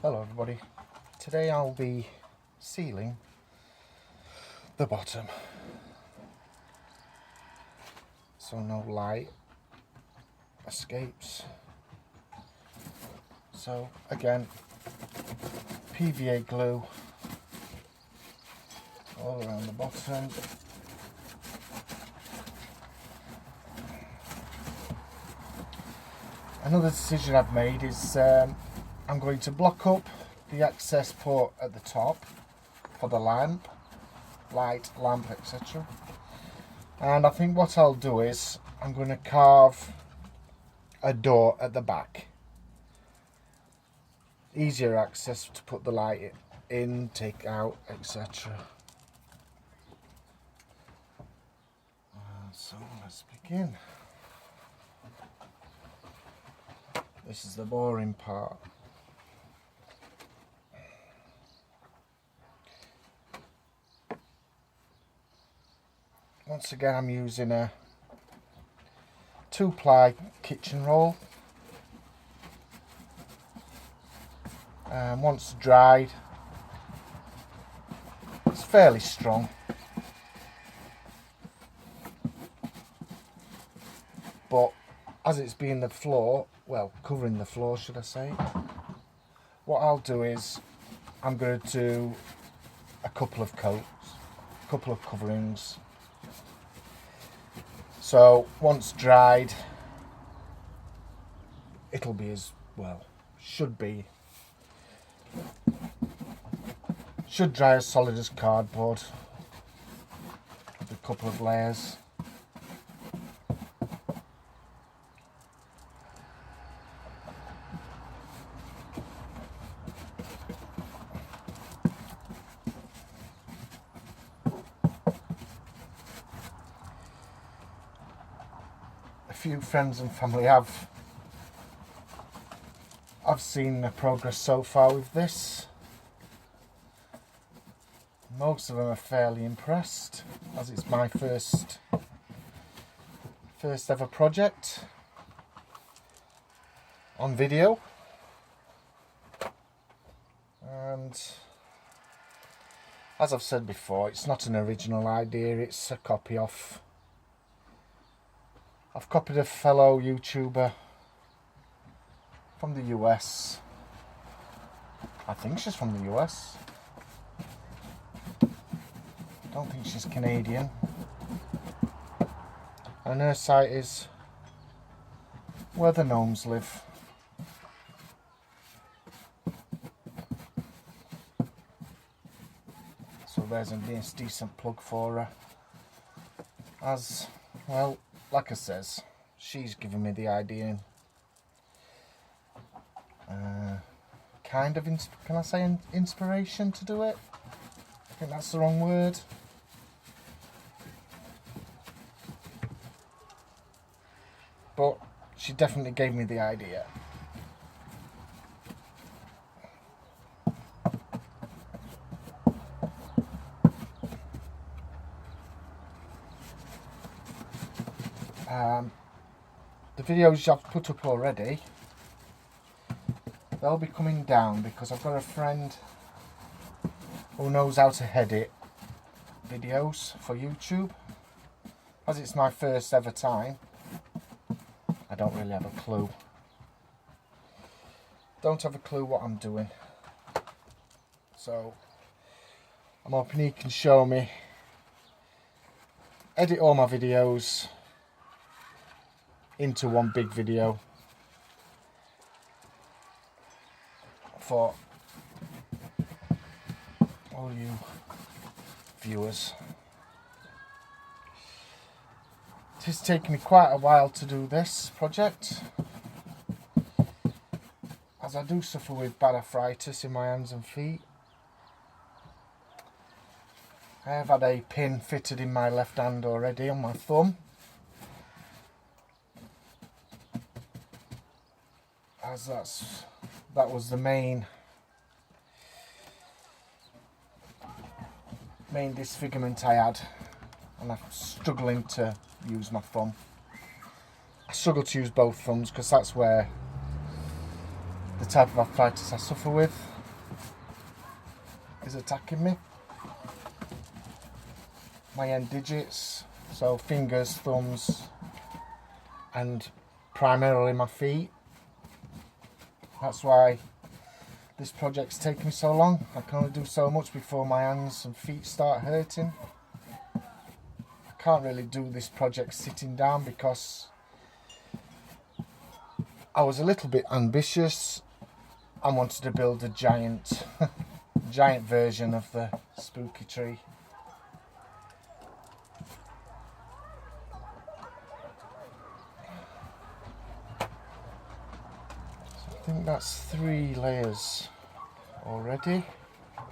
Hello everybody, today I'll be sealing the bottom so no light escapes. So again, PVA glue all around the bottom. Another decision I've made is I'm going to block up the access port at the top for the lamp, light, lamp, etc. And I think what I'll do is I'm going to carve a door at the back. Easier access to put the light in, take out, etc. So let's begin. This is the boring part. Once again, I'm using a 2-ply kitchen roll. Once dried, it's fairly strong. But as it's being the floor, well, covering the floor, should I say, what I'll do is I'm going to do a couple of coats, a couple of coverings. So once dried, it'll be as well, should dry as solid as cardboard with a couple of layers. A few friends and family have I've seen the progress so far with this. Most of them are fairly impressed, as it's my first ever project on video, and as I've said before, it's not an original idea, it's a copy of. I've copied a fellow YouTuber from the US. I think she's from the US. Don't think she's Canadian. And her site is Where the Gnomes Live. So there's a nice decent plug for her. As well, like I says, she's given me the idea. Kind of, can I say inspiration to do it? I think that's the wrong word. But she definitely gave me the idea. The videos I've put up already, they'll be coming down because I've got a friend who knows how to edit videos for YouTube. As it's my first ever time, I don't really have a clue. Don't have a clue what I'm doing. So I'm hoping he can show me, edit all my videos into one big video for all you viewers. It has taken me quite a while to do this project, as I do suffer with bad arthritis in my hands and feet. I have had a pin fitted in my left hand already on my thumb, as that was the main disfigurement I had, and I'm struggling to use my thumb. I struggle to use both thumbs because that's where the type of arthritis I suffer with is attacking me. My end digits, so fingers, thumbs, and primarily my feet. That's why this project's taken so long. I can only do so much before my hands and feet start hurting. I can't really do this project sitting down because I was a little bit ambitious. I wanted to build a giant version of the spooky tree. I think that's 3 layers already. I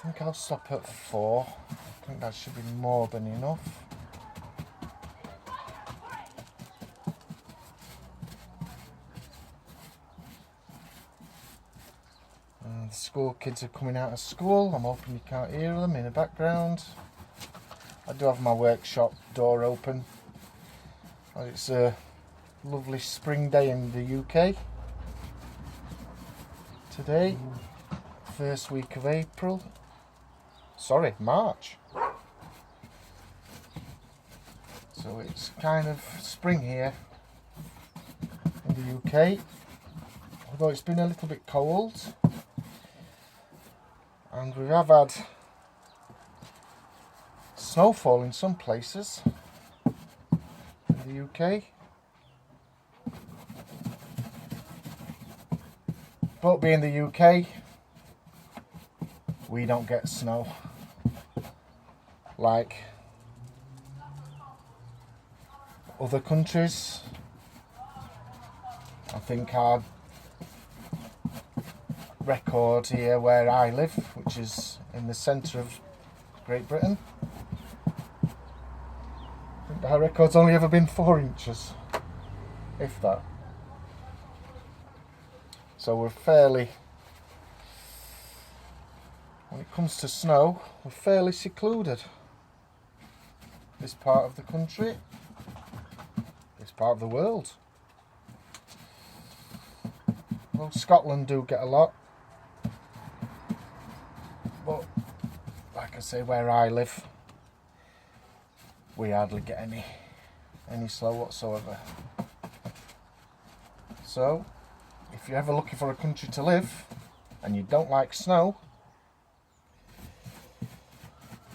think I'll stop at 4. I think that should be more than enough. And the school kids are coming out of school. I'm hoping you can't hear them in the background. I do have my workshop door open. It's a lovely spring day in the UK today, first week of April, sorry, March. So it's kind of spring here in the UK, although it's been a little bit cold, and we have had snowfall in some places in the UK. But being the UK, we don't get snow like other countries. I think our record here where I live, which is in the centre of Great Britain, I think our record's only ever been 4 inches, if that. So we're fairly, when it comes to snow, we're fairly secluded. This part of the country, this part of the world. Well, Scotland do get a lot, but like I say, where I live, we hardly get any snow whatsoever. So if you're ever looking for a country to live and you don't like snow,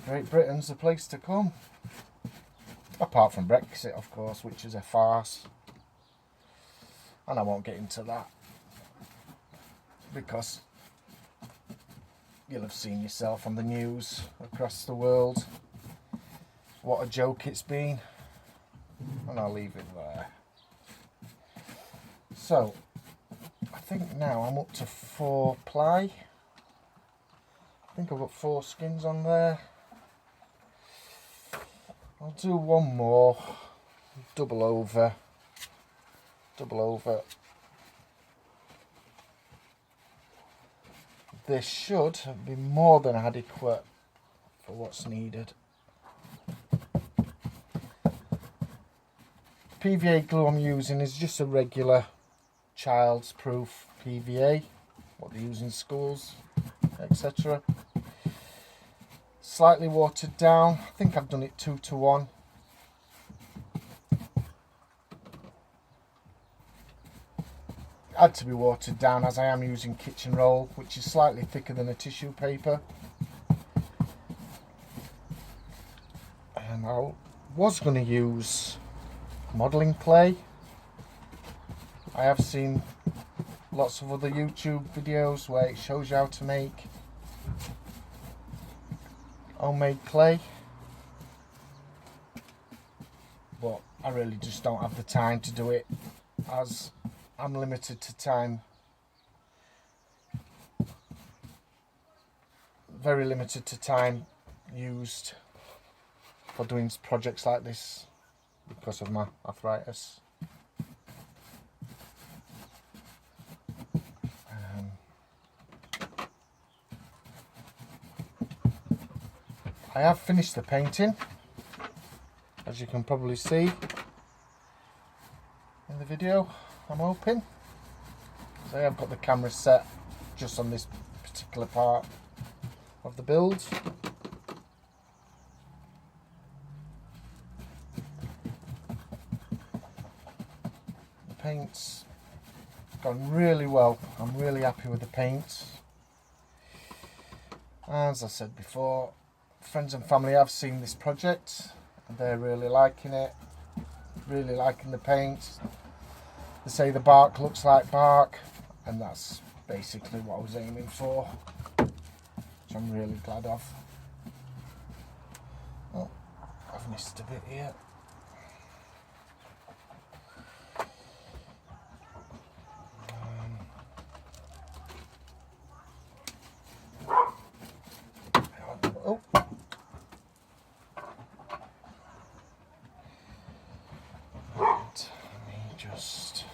Great Britain's the place to come. Apart from Brexit, of course, which is a farce. And I won't get into that, because you'll have seen yourself on the news across the world what a joke it's been. And I'll leave it there. So I think now I'm up to 4 ply. I think I've got 4 skins on there. I'll do 1 more, double over. This should be more than adequate for what's needed. The PVA glue I'm using is just a regular child's proof PVA, what they use in schools, etc. Slightly watered down. I think I've done it 2:1. Had to be watered down as I am using kitchen roll, which is slightly thicker than a tissue paper. And I was going to use modelling clay. I have seen lots of other YouTube videos where it shows you how to make homemade clay, but I really just don't have the time to do it, as I'm limited to time, very limited to time used for doing projects like this because of my arthritis. I have finished the painting, as you can probably see in the video. I'm hoping. So I've got the camera set just on this particular part of the build. The paint's gone really well. I'm really happy with the paint. As I said before, friends and family have seen this project and they're really liking it, really liking the paint. They say the bark looks like bark, and that's basically what I was aiming for, which I'm really glad of. Oh, I've missed a bit here. Oh. Right, let me just...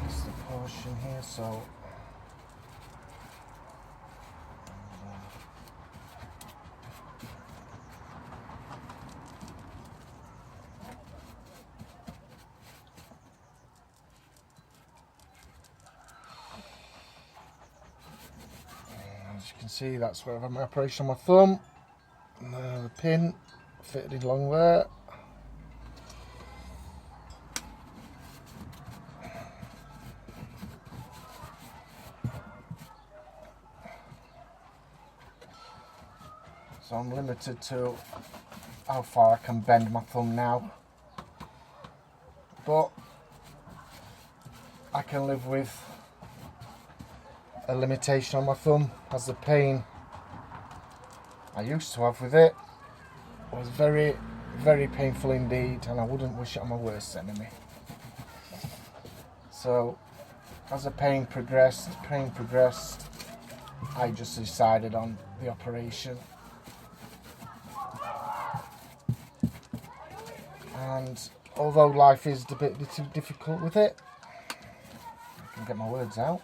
That's the portion here, so... As you can see, that's where I've had my operation on my thumb. And the pin fitted along there. So I'm limited to how far I can bend my thumb now. But I can live with a limitation on my thumb, as the pain I used to have with it was very, very painful indeed, and I wouldn't wish it on my worst enemy. So as the pain progressed, I just decided on the operation. And although life is a bit difficult with it, I can get my words out.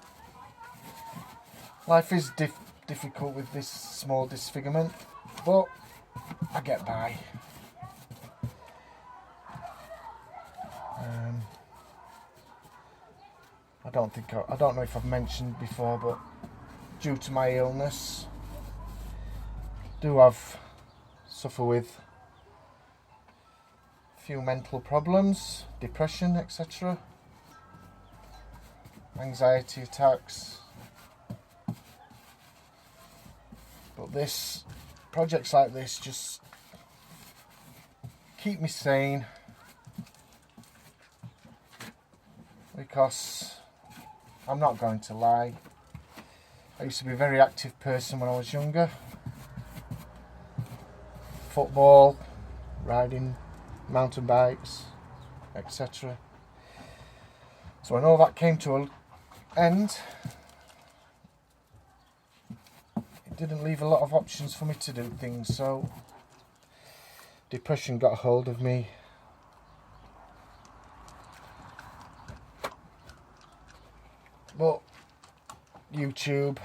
Life is difficult with this small disfigurement, but I get by. I don't know if I've mentioned before, but due to my illness, suffer with a few mental problems, depression, etc., anxiety attacks. But projects like this just keep me sane, because I'm not going to lie, I used to be a very active person when I was younger. Football, riding mountain bikes, etc. So I know that came to an end. Didn't leave a lot of options for me to do things, so depression got a hold of me. But YouTube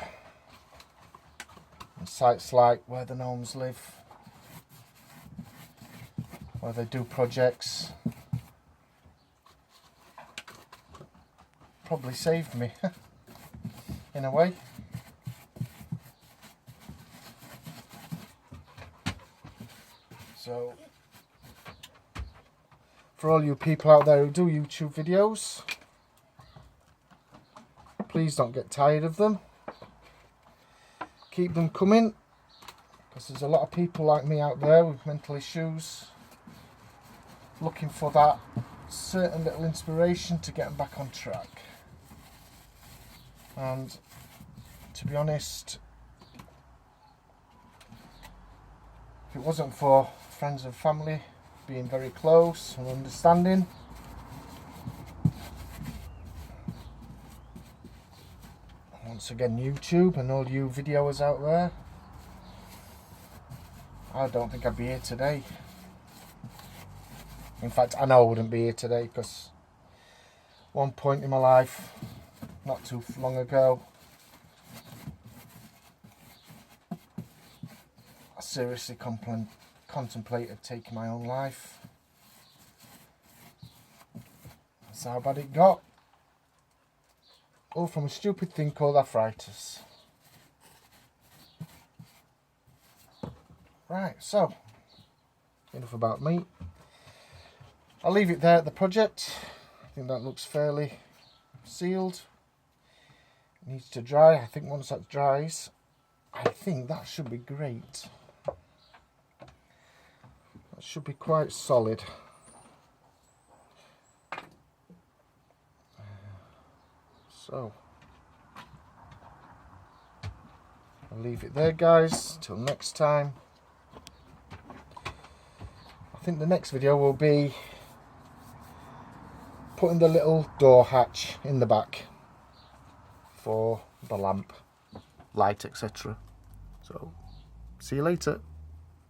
and sites like Where the Gnomes Live, where they do projects, probably saved me in a way. So, for all you people out there who do YouTube videos, please don't get tired of them. Keep them coming, because there's a lot of people like me out there with mental issues looking for that certain little inspiration to get them back on track. And to be honest, if it wasn't for friends and family being very close and understanding, once again YouTube and all you videos out there, I don't think I'd be here today. In fact, I know I wouldn't be here today, because one point in my life, not too long ago, I seriously contemplated taking my own life. That's how bad it got. All from a stupid thing called arthritis. Right, so enough about me. I'll leave it there at the project. I think that looks fairly sealed. It needs to dry. I think once that dries, I think that should be great. That should be quite solid. So I'll leave it there, guys, till next time. I think the next video will be putting the little door hatch in the back for the lamp, light, etc. So see you later.